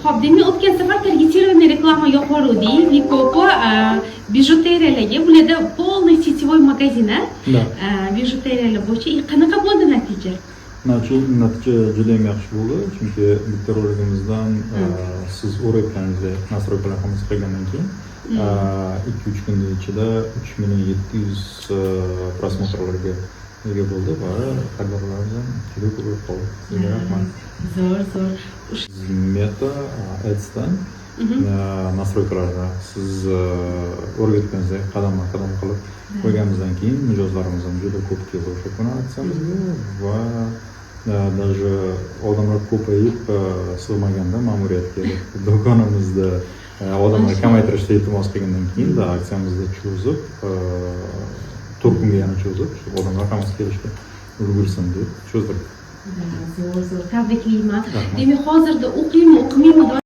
Xo'p, demak, o'tgan safar targetirованный reklama yo'qoluvdik. Vikopo bijuteriyalarga bularda полный сетевой magazin, Да. bijuteriyalar bo'yicha qanaqa bo'ldi natija? Natija juda ham yaxshi bo'ldi, chunki bitta roligimizdan siz o'rayotganingizda nastroykalar hammasi qilgandan keyin 2-3 kun ichida 3700 prosmotrlarga ega bo'ldi va xaridorlarimiz juda ko'p bo'lib qoldi. Sizga rahmat. Zo'r. Meta Ads'dan nastroykalarni siz o'rgatganingizda qadam qilib qo'yganimizdan keyin mijozlarimiz ham juda ko'p keldi o'sha kuni aksiyamizga va даже odamlar ko'payib sig'maganda ma'muriyatga do'konimizda odamlar kamaytirishga iltimos qilgandan keyin aksiyamizni cho'zib 4 kunga yana cho'zib odamlar hammasi kelishga ulgursin deb cho'zdirdik. Zo'r. Tabriklayman. Demak, hozirda o'qiymi, o'qimaymi